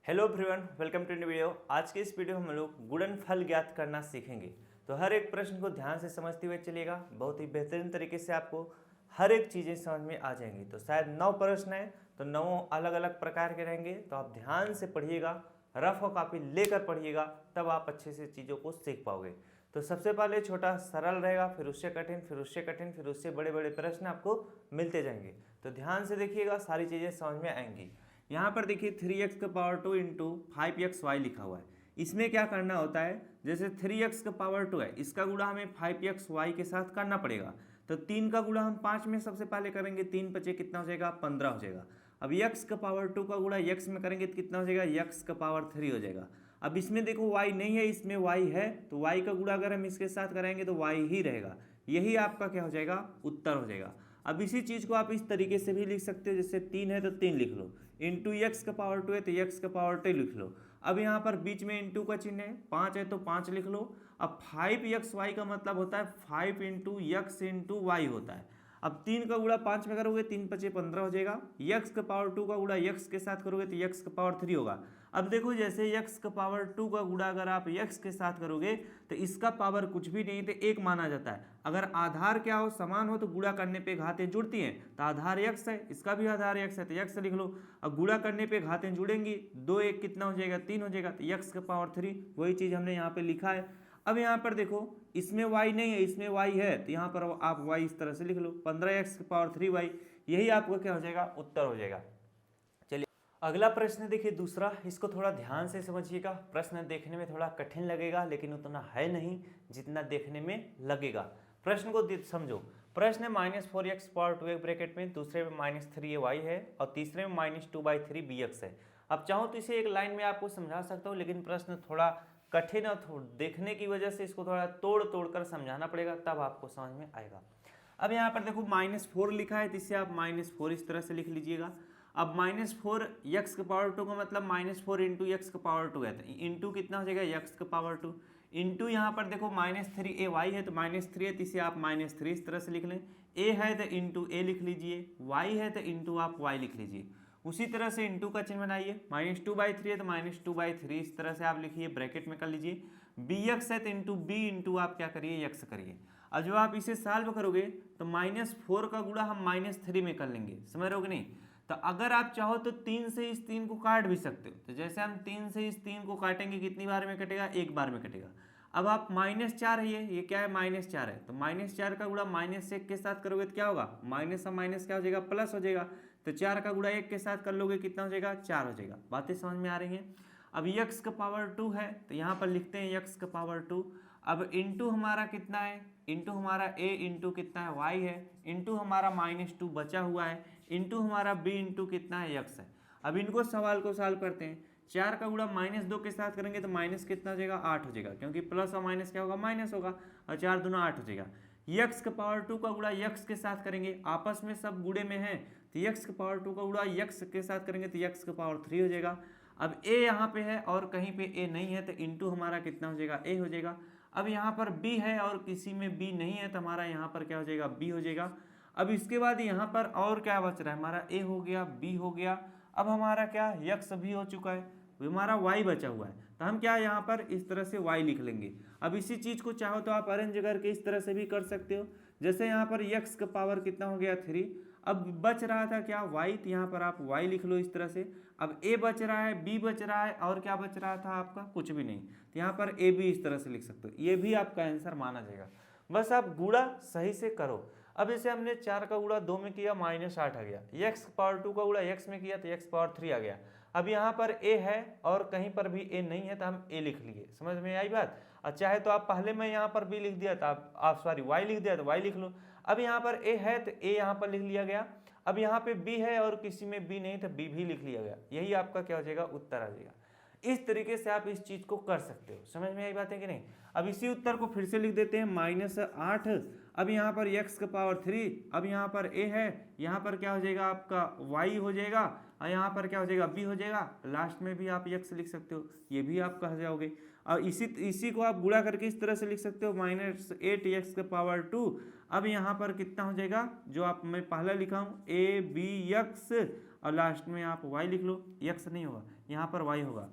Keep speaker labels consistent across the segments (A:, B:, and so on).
A: Hello everyone, welcome to new video. आज के इस वीडियो में हम लोग गुणनफल ज्ञात करना सीखेंगे। तो हर एक प्रश्न को ध्यान से समझते हुए चलिएगा, बहुत ही बेहतरीन तरीके से आपको हर एक चीज़ें समझ में आ जाएंगी। तो शायद 9 प्रश्न हैं, तो 9 अलग अलग प्रकार के रहेंगे। तो आप ध्यान से पढ़िएगा, रफ और कॉपी लेकर पढ़िएगा, तब आप अच्छे से चीज़ों को सीख पाओगे। तो सबसे पहले छोटा सरल रहेगा, फिर उससे कठिन, फिर उससे कठिन, फिर उससे बड़े बड़े प्रश्न आपको मिलते जाएंगे। तो ध्यान से देखिएगा, सारी चीज़ें समझ में आएंगी। यहाँ पर देखिए 3x का पावर 2 इंटू 5xy लिखा हुआ है। इसमें क्या करना होता है, जैसे 3x का पावर 2 है, इसका गुणा हमें 5xy के साथ करना पड़ेगा। तो 3 का गुणा हम 5 में सबसे पहले करेंगे, 3 बचे कितना हो जाएगा, 15 हो जाएगा। अब x का पावर 2 का गुणा x में करेंगे तो कितना हो जाएगा, x का पावर 3 हो जाएगा। अब इसमें देखो y नहीं है, इसमें y है, तो y का गुणा अगर हम इसके साथ कराएंगे तो y ही रहेगा। यही आपका क्या हो जाएगा, उत्तर हो जाएगा। अब इसी चीज़ को आप इस तरीके से भी लिख सकते हो, जैसे 3 है तो 3 लिख लो, इंटू एक्स का पावर 2 है तो एक्स का पावर 2 लिख लो। अब यहाँ पर बीच में इंटू का चिन्ह है, 5 है तो 5 लिख लो। अब 5xy का मतलब होता है 5 इंटू एक्स इंटू वाई होता है। अब 3 का गुणा 5 में करोगे, 3 पचे 15 हो जाएगा। x का पावर 2 का गुणा x के साथ करोगे तो x का पावर 3 होगा। अब देखो, जैसे x का पावर 2 का गुणा अगर आप x के साथ करोगे तो इसका पावर कुछ भी नहीं, तो 1 माना जाता है। अगर आधार क्या हो, समान हो, तो गुणा करने पे घातें जुड़ती हैं। तो आधार x है, इसका भी आधार x है, तो x लिख लो। अब गुणा करने पे घातें जुड़ेंगी, 2 1 कितना हो जाएगा, 3 हो जाएगा, तो x का पावर 3। वही चीज़ हमने यहाँ पे लिखा है। अब यहाँ पर देखो, इसमें y नहीं है, इसमें y है, तो यहाँ पर आप y इस तरह से लिख लो, 15x की पावर 3y। यही आपका क्या हो जाएगा, उत्तर हो जाएगा। चलिए अगला प्रश्न देखिए, दूसरा। इसको थोड़ा ध्यान से समझिएगा। प्रश्न देखने में थोड़ा कठिन लगेगा, लेकिन उतना है नहीं जितना देखने में लगेगा। प्रश्न को समझो। प्रश्न है -4x पावर 2 ब्रैकेट में, दूसरे में -3ay है और तीसरे में -2/3bx है। अब चाहो तो इसे एक लाइन में आपको समझा सकता हूँ, लेकिन प्रश्न थोड़ा कठिन और देखने की वजह से इसको थोड़ा तोड़ तोड़ कर समझाना पड़ेगा, तब आपको समझ में आएगा। अब यहाँ पर देखो -4 लिखा है, तो इसे आप -4 इस तरह से लिख लीजिएगा। अब -4 x का पावर 2 का मतलब -4 इंटू एक्स का पावर 2 है, तो इंटू कितना हो जाएगा, x का पावर 2 इंटू यहाँ पर देखो -3ay है, तो -3 है, तो इसे आप -3 इस तरह से लिख लें। a है तो इंटू a लिख लीजिए, y है तो इंटू आप y लिख लीजिए। उसी तरह से इंटू का चिन्ह बनाइए, -2/3 है तो -2/3 इस तरह से आप लिखिए, ब्रैकेट में कर लीजिए। bx है तो इंटू b इंटू आप क्या करिए, x करिए। अब जब आप इसे सॉल्व करोगे तो -4 का गुणा हम -3 में कर लेंगे, समझ रहे हो कि नहीं। तो अगर आप चाहो तो 3 से इस 3 को काट भी सकते हो। तो जैसे हम 3 से इस 3 को काटेंगे, कितनी बार में कटेगा, एक बार में कटेगा। अब आप -4 है, ये क्या है, -4 है, तो -4 का गुणा -1 के साथ करोगे तो क्या होगा, माइनस और माइनस क्या हो जाएगा, प्लस हो जाएगा। तो 4 का गुणा 1 के साथ कर लोगे, कितना हो जाएगा, 4 हो जाएगा। बातें समझ में आ रही हैं। अब x का पावर 2 है, तो यहाँ पर लिखते हैं x का पावर 2। अब इंटू हमारा कितना है, इंटू हमारा a इंटू कितना है, y है, इंटू हमारा -2 बचा हुआ है, इंटू हमारा b इंटू कितना है, x है। अब इनको सवाल को सॉल्व करते हैं। 4 का गुणा -2 के साथ करेंगे तो माइनस कितना हो जाएगा, 8 हो जाएगा, क्योंकि प्लस और माइनस क्या होगा, माइनस होगा, और 4 दूना 8 हो जाएगा। x का पावर 2 का गुणा x के साथ करेंगे, आपस में सब गुणे में है, तो x का पावर 2 का गुणा x के साथ करेंगे तो x का पावर 3 हो जाएगा। अब a यहाँ पे है और कहीं पे a नहीं है, तो इंटू हमारा कितना हो जाएगा, a हो जाएगा। अब यहाँ पर b है और किसी में b नहीं है, तो हमारा यहाँ पर क्या हो जाएगा, b हो जाएगा। अब इसके बाद यहाँ पर और क्या बच रहा है, हमारा a हो गया, b हो गया। अब हमारा क्या, x भी हो चुका है, हमारा y बचा हुआ है, तो हम क्या यहाँ पर इस तरह से y लिख लेंगे। अब इसी चीज़ को चाहो तो आप अरेंज करके इस तरह से भी कर सकते हो। जैसे यहाँ पर x का पावर कितना हो गया, 3। अब बच रहा था क्या, y, तो यहाँ पर आप y लिख लो इस तरह से। अब a बच रहा है, b बच रहा है, और क्या बच रहा था आपका, कुछ भी नहीं, तो यहाँ पर a भी इस तरह से लिख सकते हो। ये भी आपका आंसर माना जाएगा, बस आप गुणा सही से करो। अब इसे हमने 4 का गुणा 2 में किया, -8 आ गया। x पावर 2 का गुणा x में किया तो x पावर 3 आ गया। अब यहाँ पर a है और कहीं पर भी a नहीं है, तो हम a लिख लिए। समझ में आई बात। और चाहे तो आप पहले में यहाँ पर b लिख दिया तो आप सॉरी y लिख दिया तो y लिख लो। अब यहाँ पर a है तो a यहाँ पर लिख लिया गया। अब यहाँ पे b है और किसी में b नहीं तो b भी लिख लिया गया। यही आपका क्या हो जाएगा, उत्तर आ जाएगा। इस तरीके से आप इस चीज को कर सकते हो। समझ में आई बात है कि नहीं। अब इसी उत्तर को फिर से लिख देते हैं, -8। अब यहाँ पर x का पावर 3, अब यहाँ पर a है, यहाँ पर क्या हो जाएगा आपका y हो जाएगा, और यहाँ पर क्या हो जाएगा, b हो जाएगा। लास्ट में भी आप x लिख सकते हो, ये भी आप कह जाओगे। और इसी को आप गुणा करके इस तरह से लिख सकते हो, -8x का पावर 2। अब यहाँ पर कितना हो जाएगा, जो आप मैं पहला लिखा हूँ a b x, और लास्ट में आप y लिख लो। x नहीं होगा, यहाँ पर y होगा,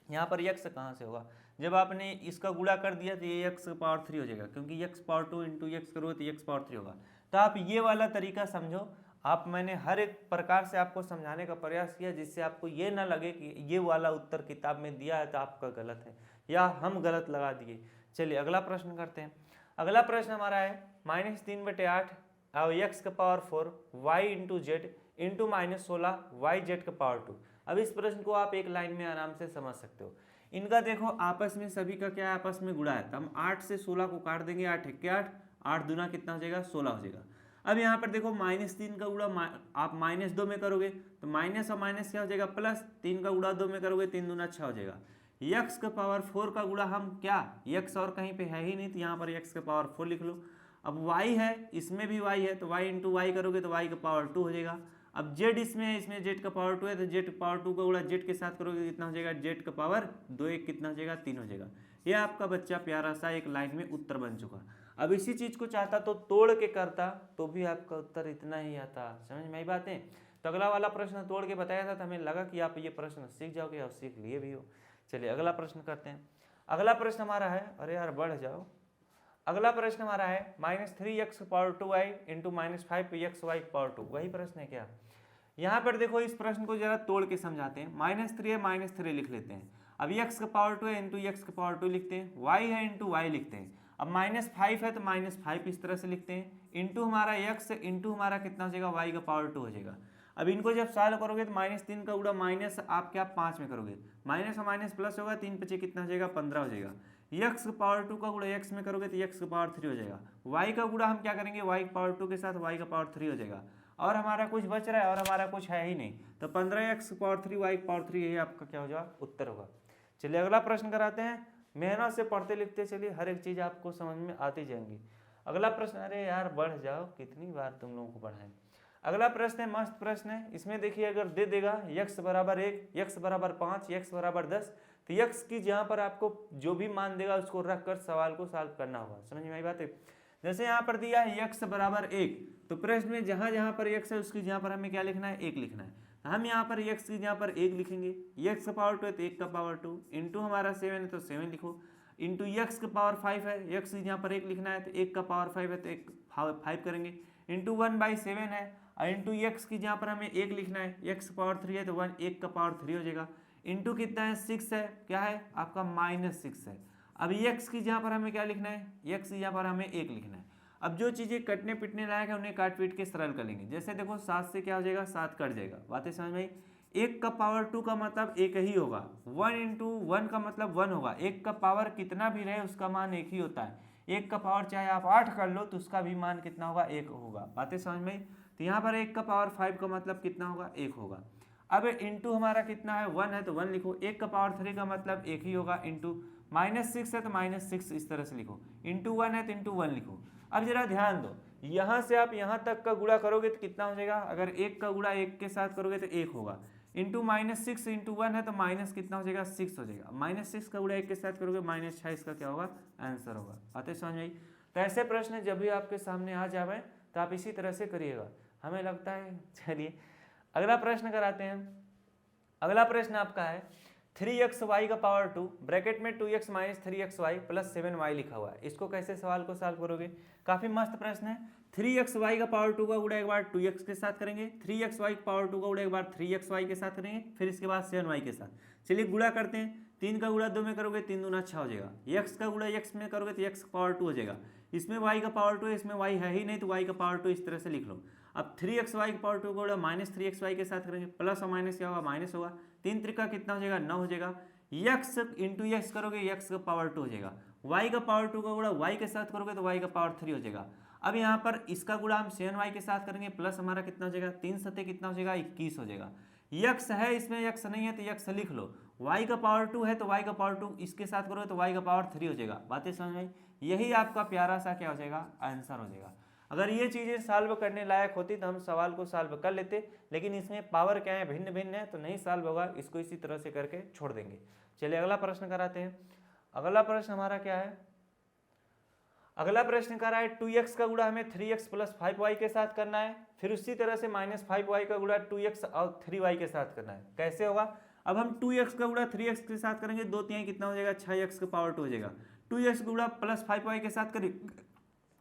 A: यहाँ पर x कहाँ से होगा, जब आपने इसका गुणा कर दिया तो ये x पावर 3 हो जाएगा, क्योंकि x पावर 2 इंटू एक्स करोगे तो x पावर 3 होगा। तो आप ये वाला तरीका समझो, आप मैंने हर एक प्रकार से आपको समझाने का प्रयास किया जिससे आपको ये ना लगे कि ये वाला उत्तर किताब में दिया है तो आपका गलत है या हम गलत लगा दिए। चलिए अगला प्रश्न करते हैं। अगला प्रश्न हमारा है -3/8 और x का power 4 y into Z into -16 y Z का पावर 2। अब इस प्रश्न को आप एक लाइन में आराम से समझ सकते हो। इनका देखो आपस में सभी का क्या है, आपस में गुणा है, तो हम 8 से 16 को काट देंगे, 8 1 8, 8 दूना कितना हो जाएगा 16 हो जाएगा। अब यहाँ पर देखो -3 का गुणा आप -2 में करोगे तो माइनस और माइनस क्या हो जाएगा प्लस, 3 का गुणा 2 में करोगे 3 दूना 6 हो जाएगा। x का पावर 4 का गुणा हम क्या, x और कहीं पे है ही नहीं तो यहाँ पर x का पावर 4 लिख लो। अब y है, इसमें भी y है तो y इंटू वाई करोगे तो y का पावर 2 हो जाएगा। अब z इसमें है, इसमें z का पावर 2 है तो z पावर 2 का गुणा z के साथ करोगे कितना हो जाएगा, z का पावर 2 1 कितना हो जाएगा 3 हो जाएगा। यह आपका बच्चा प्यारा सा एक लाइन में उत्तर बन चुका। अब इसी चीज को चाहता तो तोड़ के करता तो भी आपका उत्तर इतना ही आता। समझ में आई बातें। तो अगला वाला प्रश्न तोड़ के बताया था तो हमें लगा कि आप ये प्रश्न सीख जाओगे और सीख लिए भी हो। चलिए अगला प्रश्न करते हैं। अगला प्रश्न हमारा है, अरे यार बढ़ जाओ। अगला प्रश्न हमारा है -3x power 2y into -5x y power 2। वही प्रश्न है क्या? यहाँ पर देखो इस प्रश्न को जरा तोड़ के समझाते हैं। -3 है -3 लिख लेते हैं। अब x का पावर 2 है इंटू एक्स का पावर 2 लिखते हैं, y है इंटू वाई लिखते हैं। अब -5 है तो -5 इस तरह से लिखते हैं, इंटू हमारा x इंटू हमारा कितना हो जाएगा y का पावर 2 हो जाएगा। अब इनको जब सॉल्व करोगे तो -3 का गुणा माइनस आप क्या 5 में करोगे, माइनस और माइनस प्लस होगा, 3 पचे कितना हो जाएगा 15 हो जाएगा। x का पावर 2 का गुणा x में करोगे तो x का पावर 3 हो जाएगा। y का गुणा हम क्या करेंगे, y का पावर 2 के साथ y का पावर 3 हो जाएगा। और हमारा कुछ बच रहा है और हमारा कुछ है ही नहीं, तो 15x पावर 3 y का पावर 3 यही आपका क्या हो जाएगा उत्तर होगा। चलिए अगला प्रश्न कराते हैं। मेहनत से पढ़ते लिखते चलिए, हर एक चीज़ आपको समझ में आती जाएंगी। अगला प्रश्न, अरे यार बढ़ जाओ, कितनी बार तुम लोगों को पढ़ाएं। अगला प्रश्न है, मस्त प्रश्न है। इसमें देखिए अगर दे देगा x बराबर 1, x बराबर 5, x बराबर 10, तो x की जहाँ पर आपको जो भी मान देगा उसको रख कर सवाल को सॉल्व करना होगा। समझ में आई बात है। जैसे यहाँ पर दिया है x बराबर 1, तो प्रश्न में जहाँ जहाँ पर x है उसकी जहाँ पर हमें क्या लिखना है, 1 लिखना है। हम यहाँ पर x की जहाँ पर 1 लिखेंगे, x का पावर 2 है तो 1 का पावर 2, इंटू हमारा 7 है तो 7 लिखो, इंटू x का पावर 5 है, x की जहाँ पर 1 लिखना है तो 1 का पावर 5 है तो 5 करेंगे, इंटू 1/7 है, और इंटू x की जहाँ पर हमें 1 लिखना है, x पावर 3 है तो 1 का पावर 3 हो जाएगा, इंटू कितना है 6 है, क्या है आपका -6 है। अब x की जहाँ पर हमें क्या लिखना है, x की जहाँ पर हमें 1 लिखना है। अब जो चीज़ें कटने पिटने लायक है उन्हें काट पीट के सरल कर लेंगे। जैसे देखो 7 से क्या हो जाएगा, 7 कट जाएगा। बातें समझ में आई। 1 का पावर 2 का मतलब 1 ही होगा, 1 इंटू 1 का मतलब 1 होगा। 1 का पावर कितना भी रहे उसका मान 1 ही होता है। 1 का पावर चाहे आप 8 कर लो तो उसका भी मान कितना होगा, 1 होगा। बातें समझ में आई। तो यहाँ पर 1 का पावर 5 का मतलब कितना होगा, 1 होगा। अब इंटू हमारा कितना है, 1 है तो 1 लिखो। 1 का पावर 3 का मतलब 1 ही होगा, इंटू -6 है तो -6 इस तरह से लिखो, इंटू 1 है तो इंटू 1 लिखो। अब जरा ध्यान दो, यहाँ से आप यहाँ तक का गुणा करोगे तो कितना हो जाएगा, अगर 1 का गुणा 1 के साथ करोगे तो 1 होगा, इंटू -6 इंटू 1 है तो माइनस कितना हो जाएगा, 6 हो जाएगा। -6 का गुणा 1 के साथ करोगे -6, इसका क्या होगा आंसर होगा। बातें समझ में आई। तो ऐसे प्रश्न जब भी आपके सामने आ जाए तो आप इसी तरह से करिएगा, हमें लगता है। चलिए अगला प्रश्न कराते हैं। अगला प्रश्न आपका है 3xy का पावर 2 ब्रैकेट में 2x minus 3xy plus 7y लिखा हुआ है। इसको कैसे सवाल को सॉल्व करोगे, काफी मस्त प्रश्न है। 3xy का पावर 2 का गुणा एक बार 2x के साथ करेंगे, 3xy का पावर 2 का गुणा एक बार 3xy के साथ करेंगे, फिर इसके बाद 7y के साथ। चलिए गुणा करते हैं। 3 का गुणा 2 में करोगे 3 दूना 6 हो जाएगा। x का गुणा x में करोगे तो x का पावर 2 हो जाएगा। इसमें y का पावर 2 है, इसमें y है ही नहीं तो y का पावर 2 इस तरह से लिख लो। अब 3xy का पावर 2 का गुणा -3xy के साथ करेंगे, प्लस और माइनस क्या होगा, माइनस होगा। 3 त्रिका कितना हो जाएगा, 9 हो जाएगा। x इंटू एक्स करोगे, x का पावर 2 हो जाएगा। y का पावर 2 का गुणा y के साथ करोगे तो y का पावर 3 हो जाएगा। अब यहाँ पर इसका गुणा हम 7y के साथ करेंगे, प्लस हमारा कितना हो जाएगा, 3 सत्ते कितना हो जाएगा, 21 हो जाएगा। x है, इसमें x नहीं है तो x लिख लो। y का पावर 2 है तो y का पावर 2 इसके साथ करोगे तो y का पावर 3 हो जाएगा। बातें समझ में आई। यही आपका प्यारा सा क्या हो जाएगा, आंसर हो जाएगा। अगर ये चीज़ें सॉल्व करने लायक होती तो हम सवाल को सॉल्व कर लेते, लेकिन इसमें पावर क्या है, भिन्न भिन्न है तो नहीं सॉल्व होगा। इसको इसी तरह से करके छोड़ देंगे। चलिए अगला प्रश्न कराते हैं। अगला प्रश्न हमारा क्या है, अगला प्रश्न कर रहा है 2x का गुणा हमें 3x प्लस 5y के साथ करना है, फिर उसी तरह से -5y का गुणा 2x और 3y के साथ करना है। कैसे होगा, अब हम 2x का गुणा 3x के साथ करेंगे, 2 तिहाई कितना हो जाएगा 6x का पावर 2 हो जाएगा। 2x का गुणा प्लस 5y के साथ करेंगे,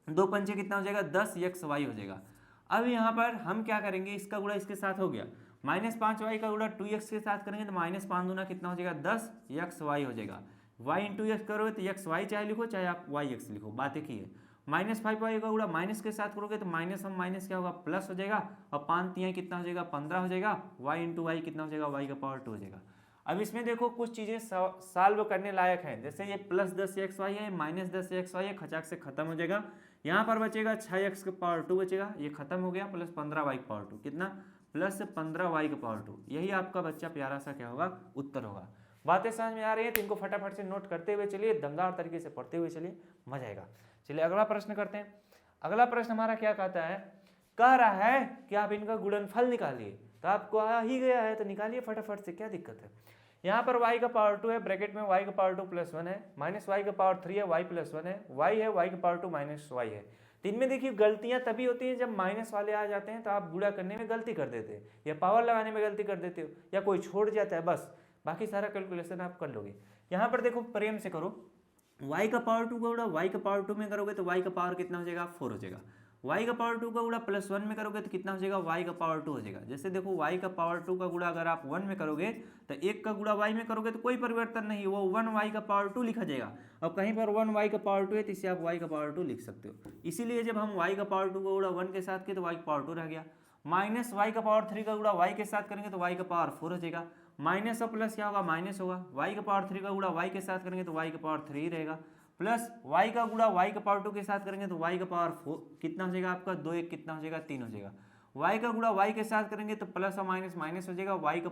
A: 2 पंचे कितना हो जाएगा 10xy हो जाएगा। अब यहाँ पर हम क्या करेंगे, इसका गुणा इसके साथ हो गया, -5y का गुणा 2x के साथ करेंगे तो -5 दूना कितना हो जाएगा 10xy हो जाएगा। y इंटू एक्स करोगे तो xy चाहे लिखो चाहे आप yx लिखो, बात एक ही है। -5y का गुणा माइनस के साथ करोगे तो माइनस हम माइनस क्या होगा प्लस हो जाएगा, और 5 तिहाई कितना हो जाएगा 15 हो जाएगा, y इंटू वाई कितना हो जाएगा y का पावर 2 हो जाएगा। अब इसमें देखो कुछ चीज़ें सॉल्व करने लायक हैं, जैसे ये +10xy है, -10xy है, खचाक से खत्म हो जाएगा। यहाँ पर बचेगा 6x का पावर 2 बचेगा, ये खत्म हो गया, प्लस 15y का पावर 2 कितना +15y का पावर 2, यही आपका बच्चा प्यारा सा क्या होगा उत्तर होगा। बातें समझ में आ रही है तो इनको फटाफट से नोट करते हुए चलिए, दमदार तरीके से पढ़ते हुए चलिए, मजा आएगा। चलिए अगला प्रश्न करते हैं। अगला प्रश्न हमारा क्या कहता है, कह रहा है कि आप इनका गुणनफल निकालिए, तो आपको आ ही गया है तो निकालिए फटाफट से, क्या दिक्कत है। यहाँ पर y का पावर 2 है, ब्रैकेट में y का पावर 2 + 1 है, -y का पावर 3 है, y + 1 है, y है y का पावर 2 -y है। तो इनमें देखिए गलतियां तभी होती हैं जब माइनस वाले आ जाते हैं, तो आप गुणा करने में गलती कर देते हैं, या पावर लगाने में गलती कर देते हो, या कोई छोड़ जाता है, बस बाकी सारा कैलकुलेशन आप कर लोगे। यहाँ पर देखो प्रेम से करो, y का पावर 2 का गुणा y का पावर 2 में करोगे तो y का पावर कितना हो जाएगा 4 हो जाएगा। y का पावर 2 का गुणा +1 में करोगे तो कितना हो जाएगा y का पावर 2 हो जाएगा। जैसे देखो y का पावर 2 का गुणा अगर आप 1 में करोगे तो 1 का गुणा y में करोगे तो कोई परिवर्तन नहीं, वो 1y का पावर 2 लिखा जाएगा। अब कहीं पर 1y का पावर 2 है तो इसे आप y का पावर 2 लिख सकते हो। इसीलिए जब हम y का पावर 2 का गुणा 1 के साथ किए तो y का पावर 2 रह गया। -y का पावर 3 का गुणा y के साथ करेंगे तो y का पावर 4 हो जाएगा। माइनस और प्लस क्या होगा माइनस होगा, y का पावर 3 का गुणा y के साथ करेंगे तो y का पावर 3 रहेगा, प्लस y का गुणा y का पावर 2 के साथ करेंगे तो y का पावर 4 कितना हो जाएगा आपका 2 1 कितना हो जाएगा 3 हो जाएगा। y का गुणा y के साथ करेंगे तो प्लस और माइनस माइनस हो जाएगा, y का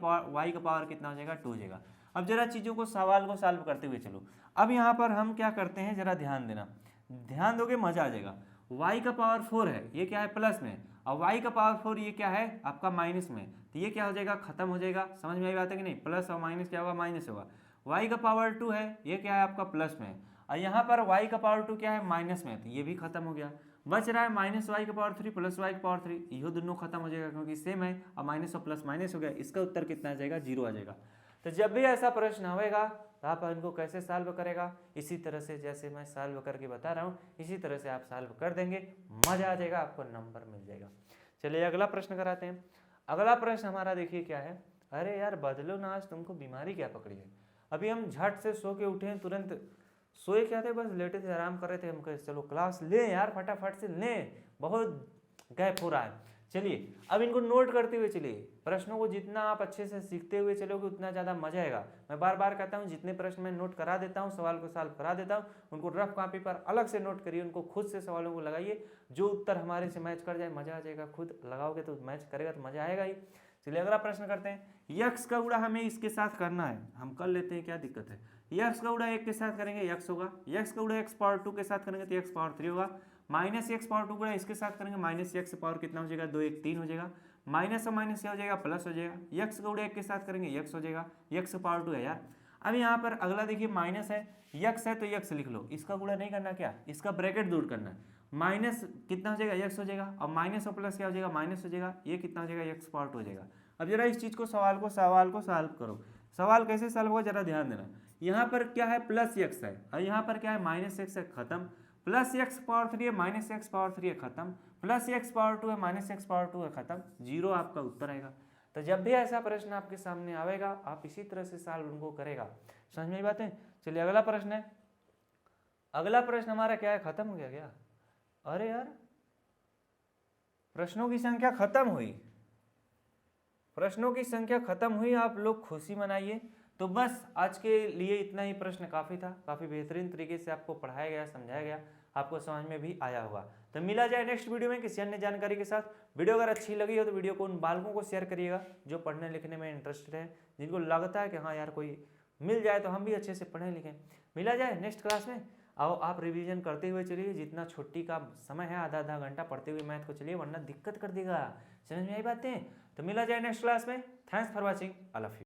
A: पावर कितना हो जाएगा 2 हो जाएगा। अब जरा चीज़ों को सवाल को सॉल्व करते हुए चलो। अब यहाँ पर हम क्या करते हैं, जरा ध्यान देना, ध्यान दोगे मजा आ जाएगा। y का पावर 4 है, ये क्या है प्लस में, और y का पावर 4 ये क्या है आपका माइनस में, तो ये क्या हो जाएगा खत्म हो जाएगा। समझ में आई बात है कि नहीं, प्लस और माइनस क्या होगा माइनस होगा। y का पावर 2 है, ये क्या है आपका प्लस में, और यहाँ पर y का पावर 2 क्या है माइनस में, तो ये भी खत्म हो गया। बच रहा है -y का पावर 3 + y का पावर 3, ये दोनों खत्म हो जाएगा क्योंकि सेम है, और माइनस और प्लस माइनस हो गया। इसका उत्तर कितना आ जाएगा 0 आ जाएगा। तो जब भी ऐसा प्रश्न होगा तो आप इनको कैसे सॉल्व करेगा, इसी तरह से जैसे मैं सॉल्व करके बता रहा हूँ इसी तरह से आप सॉल्व कर देंगे, मजा आ जाएगा, आपको नंबर मिल जाएगा। चलिए अगला प्रश्न कराते हैं। अगला प्रश्न हमारा देखिए क्या है, अरे यार बदलो ना, आज तुमको बीमारी क्या पकड़ी है। अभी हम झट से सो के उठे हैं, तुरंत सोए क्या थे, बस लेटे थे आराम कर रहे थे, हम कहे चलो क्लास ले यार फटाफट से ले, बहुत गैप हो रहा है। चलिए अब इनको नोट करते हुए चलिए, प्रश्नों को जितना आप अच्छे से सीखते हुए चलोगे उतना ज़्यादा मजा आएगा। मैं बार बार कहता हूँ जितने प्रश्न मैं नोट करा देता हूँ, सवाल को सॉल्व करा देता हूँ, उनको रफ कॉपी पर अलग से नोट करिए, उनको खुद से सवालों को लगाइए, जो उत्तर हमारे से मैच कर जाए मजा आ जाएगा। खुद लगाओगे तो मैच करेगा तो मजा आएगा ही। चलिए अगला प्रश्न करते हैं। यक्स का गुणा हमें इसके साथ करना है, हम कर लेते हैं, क्या दिक्कत है। यक्स का गुणा 1 के साथ करेंगे यक्स होगा, यक्स का गुणा x पावर 2 के साथ करेंगे तो x पावर 3 होगा, -x पावर 2 गुणा इसके साथ करेंगे -x पावर कितना हो जाएगा 2 1 3 हो जाएगा, माइनस और माइनस क्या हो जाएगा प्लस हो जाएगा। यक्स का गुणा 1 के साथ करेंगे यक्स हो जाएगा, यक्स पावर 2 है यार। अब यहाँ पर अगला देखिए माइनस है, यक्स है तो यक्स लिख लो, इसका गुणा नहीं करना, क्या इसका ब्रैकेट दूर करना है। माइनस कितना हो जाएगा यक्स हो जाएगा, और माइनस और प्लस क्या हो जाएगा माइनस हो जाएगा, ये कितना हो जाएगा यक्स पावर 2 हो जाएगा। अब जरा इस चीज को सवाल को सॉल्व करो। सवाल कैसे सॉल्व होगा जरा ध्यान देना। यहाँ पर क्या है प्लस एक्स है, और यहाँ पर क्या है -x है, खत्म। प्लस एक्स पावर 3 है, -x पावर 3 है, खत्म। प्लस एक्स पावर 2 है, -x पावर 2 है, खत्म। 0 आपका उत्तर आएगा। तो जब भी ऐसा प्रश्न आपके सामने आएगा आप इसी तरह से सॉल्व उनको करेगा। समझ में आई बात है। चलिए अगला प्रश्न है। अगला प्रश्न हमारा क्या है, खत्म हो गया क्या? अरे यार प्रश्नों की संख्या खत्म हुई, प्रश्नों की संख्या खत्म हुई, आप लोग खुशी मनाइए। तो बस आज के लिए इतना ही प्रश्न काफ़ी था, काफ़ी बेहतरीन तरीके से आपको पढ़ाया गया, समझाया गया, आपको समझ में भी आया होगा। तो मिला जाए नेक्स्ट वीडियो में किसी अन्य जानकारी के साथ। वीडियो अगर अच्छी लगी हो तो वीडियो को उन बालकों को शेयर करिएगा जो पढ़ने लिखने में इंटरेस्टेड है, जिनको लगता है कि हाँ यार कोई मिल जाए तो हम भी अच्छे से पढ़ें लिखें। मिला जाए नेक्स्ट क्लास में। आओ आप रिवीजन करते हुए चलिए, जितना छुट्टी का समय है आधा घंटा पढ़ते हुए मैथ को चलिए, वरना दिक्कत कर देगा। समझ में आई बातें। तो मिला जाए नेक्स्ट क्लास में। Thanks for watching. I love you.